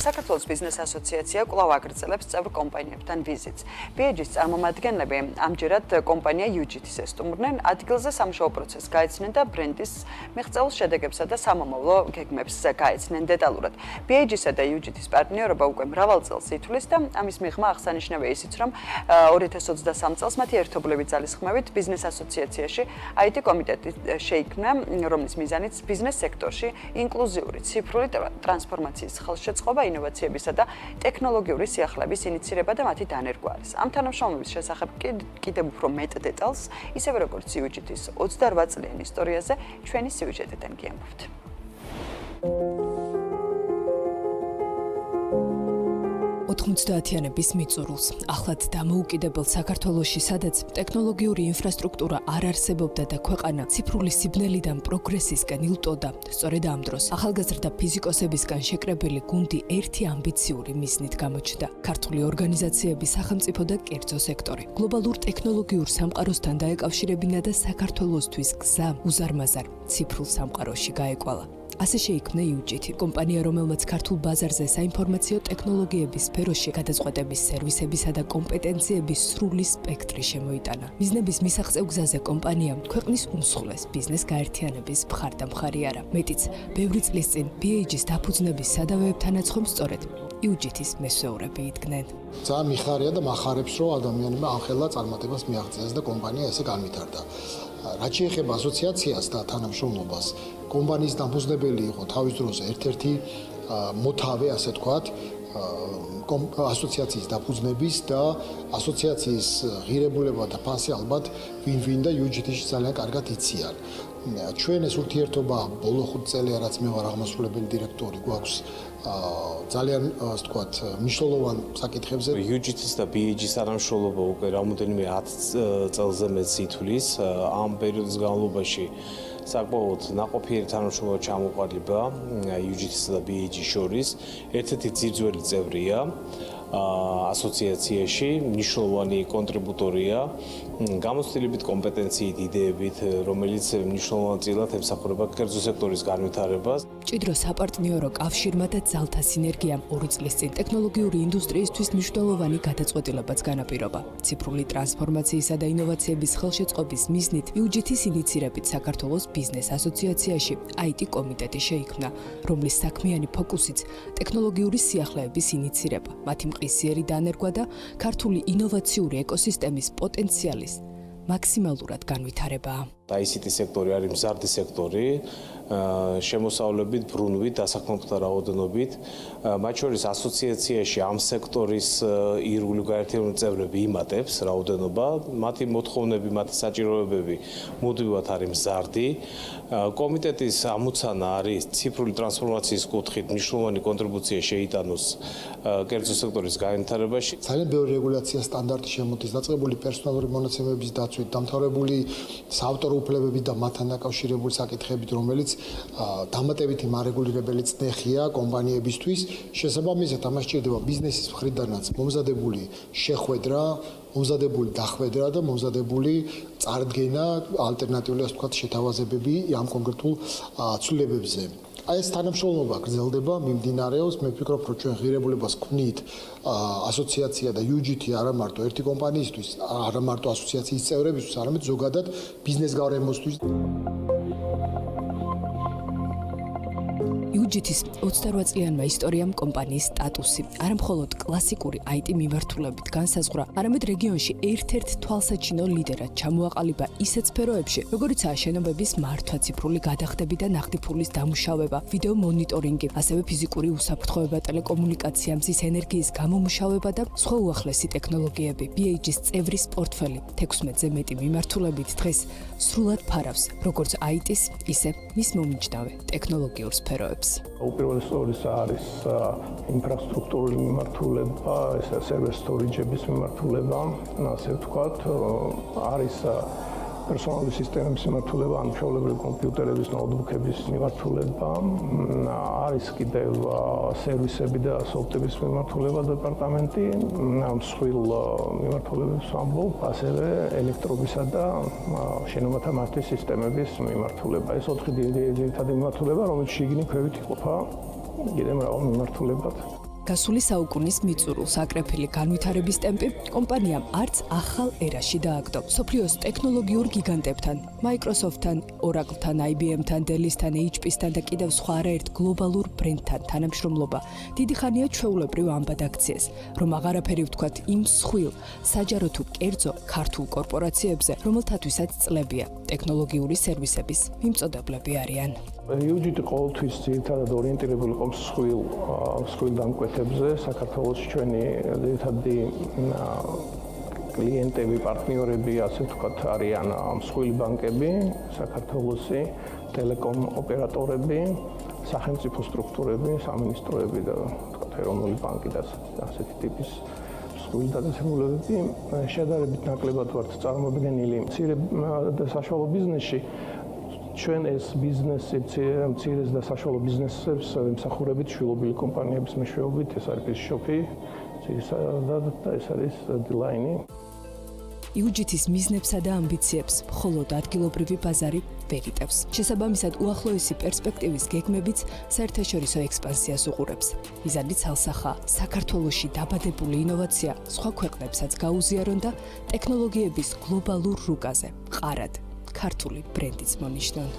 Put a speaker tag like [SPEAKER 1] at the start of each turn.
[SPEAKER 1] საქართველოს ბიზნეს ასოციაცია კვლავ აგრძელებს წევრ კომპანიებთან ვიზიტს. BAG-ის წარმომადგენლები ამჯერად კომპანია UGT-ს ესტუმრნენ, ადგილზე სამუშაო პროცესს გაეცნენ და ბრენდის მიღწეულ შედეგებსა და სამომავლო გეგმებს გაეცნენ დეტალურად. BAG-ისა და UGT-ის პარტნიორობა უკვე მრავალ წელს ითვლის და ამის მიღმა აღსანიშნავია ისიც, რომ 2023 წელს მათი ერთობლივი ძალისხმევით ბიზნეს ასოციაციაში IT კომიტეტი შეიქმნა, რომლის მიზანიც ბიზნეს სექტორში ინკლუზიური ციფრული ტრანსფორმაციის ხელშეწყობა, ინოვაციებისა და ტექნოლოგიური სიახლეების ინიცირება და მათი დანერგვა არის. ამ თანამშრომლობის შესახებ კიდევ უფრო მეტ დეტალს, ისევე როგორც UGT-ის 28 წლიან ისტორიაზე ჩვენი სიუჟეტიდან გიამბობთ.
[SPEAKER 2] 90-იანების მიწურულს, ახლად დამოუკიდებელ საქართველოში, სადაც ტექნოლოგიური ინფრასტრუქტურა არ არსებობდა და ქვეყანა ციფრული სიბნელიდან პროგრესისკენ ილტოდა, სწორედ ამ დროს ახალგაზრდა ფიზიკოსებისგან შეკრებილი გუნდი ერთი ამბიციური მიზნით გამოჩნდა. ქართული ორგანიზაციები, სახელმწიფო და კერძო სექტორი გლობალურ ტექნოლოგიურ სამყაროსთან დაეკავშირებინა და საქართველოსთვის გზა უზარმაზარ ციფრულ სამყაროში გაეკვალა. ასე შეიქმნა UGT, კომპანია, რომელმაც ქართულ ბაზარზე საინფორმაციო ტექნოლოგიების სფეროში გადაწყვეტების სერვისებისა და კომპეტენციების სრული სპექტრი შემოიტანა. მიზნების მისაღწევ გზაზე კომპანიამ ქვეყნის უმსხვილეს ბიზნეს გაერთიანების მხარდამხარი არა. მეტიც, ბევრი წლის წინ BAG-ის დაფუძნების სადავეებთანაც ხომ სწორედ UGT-ის მესვეურები იდგნენ.
[SPEAKER 3] ძალიან მიხარია და მახარებს, რომ ადამიანებმა ამხელა წარმატებას მიაღწიეს და კომპანია ესე განვითარდა. რაც შეეხება ასოციაციას და თანამშრომლობას, კომპანიის დამფუძნებელი იყო თავის დროს ერთ-ერთი მოთავე, ასე თქვათ, ასოციაციის დაფუძნების და ასოციაციის ღირებულება და ფასი ალბათ ვინ და UGT-ში ძალიან კარგად იციან. ჩვენ ეს ურთიერთობა ბოლო 5 წელია, რაც მე ვარ აღმასრულებელი დირექტორი, გვაქვს ძალიან, ასე თქვათ, მნიშვნელოვან საკითხებზე.
[SPEAKER 4] UGT-ის და BAG-ის თანამშრომლობა უკვე რამოდენიმე 10 წელზე მეც ითვლის. ამ პერიოდის განმავლობაში საკმაოდ ნაყოფიერი თანამშრომლობა ჩამოყალიბა UGT-ისა და BAG-ის შორის. ერთ-ერთი ძირძველი წევრია ასოციაციაში, მნიშვნელოვანი კონტრიბუტორია, გამოცდილებით, კომპეტენციით, იდეებით, რომელიც მნიშვნელოვნად ემსახურება კერძო სექტორის განვითარებას.
[SPEAKER 2] მჭიდრო საპარტნიორო კავშირმა და ძალთა სინერგიამ 2 წლის წინ ტექნოლოგიური ინდუსტრიისთვის მნიშვნელოვანი გადაწყვეტილებაც განაპირობა. ციფრული ტრანსფორმაციისა და ინოვაციების ხელშეწყობის მიზნით UGT-ის ინიცირებით საქართველოს ბიზნეს ასოციაციაში IT კომიტეტი შეიქმნა, რომლის საქმიანი ფოკუსიც ტექნოლოგიური სიახლეების ინიცირება, მათი მყისიერი დანერგვა და ქართული ინოვაციური ეკოსისტემის პოტენციალის მაქსიმალურად განვითარება.
[SPEAKER 4] ICT სექტორი არის მზარდი სექტორი, შემოსავლებით, ბრუნვით, დასაქმებულთა რაოდენობით, მათ შორის ასოციაციაში ამ სექტორის ირგვლივ გაერთიანებული წევრები იმატებს რაოდენობა, მათი მოთხოვნები, მათი საჭიროებები მუდმივად არის მზარდი. კომიტეტის ამოცანა არის ციფრული ტრანსფორმაციის კუთხით მნიშვნელოვანი კონტრიბუცია შეიტანოს კერძო სექტორის განვითარებაში.
[SPEAKER 3] ძალიან ბევრი რეგულაცია სტანდარტი შემოდის, დაწყებული პერსონალური მონაცემების დაცვით, დამთავრებული საავტორო უფლებებით და მათთან დაკავშირებული საკითხებით, რომელიც დამატებითი მარეგულირებელი წნეხია კომპანიებისთვის. შესაბამისად, ამას სჭირდება ბიზნესის მხრიდანაც მომზადებული შეხვედრა, მომზადებული დახვედრა და მომზადებული წარდგენა, ალტერნატიული, ასე ვთქვათ, შეთავაზებები ამ კონკრეტულ ცვლილებებზე. ეს თანამშრომლობა გრძელდება, მიმდინარეობს, მე ვფიქრობ, რომ ჩვენ ღირებულებას გვქნით ასოციაცია და UGT არა მარტო ერთი კომპანიისთვის, არა მარტო ასოციაციის წევრებისთვის, არამედ ზოგადად ბიზნეს გარემოსთვის.
[SPEAKER 2] UGT-ის 28 წლიანმა ისტორიამ კომპანიის სტატუსი არა მხოლოდ კლასიკური IT მიმართულებით განსაზღვრა, არამედ რეგიონში ერთ-ერთ თვალსაჩინო ლიდერად ჩამოაყალიბა ისეთ სფეროებში, როგორიცაა შენობების მართვა, ციფრული გადახდები და ნახტი ფულის დამუშავება, ვიდეო მონიტორინგი, ასევე ფიზიკური უსაფრთხოება, ტელეკომუნიკაცია, მზის ენერგიის გამომუშავება და სხვა უახლესი ტექნოლოგიები. BAG-ის წევრის პორტფელი 16-ზე მეტი მიმართულებით დღეს სრულად ფარავს როგორც IT-ს, ისე მის მომიჯნავე ტექნოლოგიურ სფეროებს.
[SPEAKER 5] უპირველეს არის ინფრასტრუქტურული მიმართულება, ეს სერვერ სტორიჯების მიმართულება, ასე ვთქვათ, არის პერსონალური სისტემების მიმართულება, ან მშობლებრივი კომპიუტერების, ნოუთბუქების მიმართულება, არის კიდევ სერვისები და სოფტების მიმართულება დეპარტამენტი, მსხვილ მიმართულებებს ვამბობ, ასევე ელექტრობისა და შენობათა მართვის სისტემების მიმართულება. ეს 4 ძირითადი მიმართულება, რომელიც შიგნით ქვევით იყოფა კიდევ მრავალ მიმართულებად.
[SPEAKER 2] გასული საუკუნის მიწურულს აკრეფილი განვითარების ტემპი კომპანიამ არც ახალ ერაში დააგდო. სოფლიოს ტექნოლოგიურ გიგანტებთან, Microsoft-თან, Oracle-თან, IBM-თან, Dell-ისთან, HP-სთან და კიდევ სხვა არაერთ გლობალურ ბრენდთან თანამშრომლობა დიდი ხანია ჩვეულებრივ ამბად აქციეს, რომ აღარაფერი ვთქვათ იმ მსხვილ, საჯარო თუ კერძო ქართულ კორპორაციებზე, რომელთათვისაც წლებია ტექნოლოგიური სერვისების მიმწოდებლები არიან.
[SPEAKER 5] UGT ყოველთვის ძირითადად ორიენტირებული იყო მსხვილ დამკვეთებზე. საქართველოში ჩვენი ძირითადი კლიენტები, პარტნიორები, ასე ვთქვათ, არიან მსხვილი ბანკები, საქართველოსი, ტელეკომ ოპერატორები, სახელმწიფო სტრუქტურები, სამინისტროები და ვთქვათ, ეროვნული ბანკი და ასეთი ტიპის მსხვილი დაწესებულებები. შედარებით ნაკლებად ვართ წარმოდგენილი მცირე და საშუალო ბიზნესში. ჩვენ ეს ბიზნესი მცირეს და საშუალო ბიზნესებს ემსახურებით შვილობილი კომპანიების მეშვეობით, ეს არის Shopee, ძირითადად და ეს არის D-Line.
[SPEAKER 2] UGT-ის მიზნებსა და ამბიციებს მხოლოდ ადგილობრივი ბაზარი ვერ იტევს. შესაბამისად, უახლოესი პერსპექტივის გეგმებიც საერთაშორისო ექსპანსიას უყურებს. მიზანი ცალსახაა საქართველოში დაბადებული ინოვაცია სხვა ქვეყნებსაც გაუზიარონ და ტექნოლოგიების გლობალურ რუკაზე ყარად ქართული ბრენდიც მონიშნონ.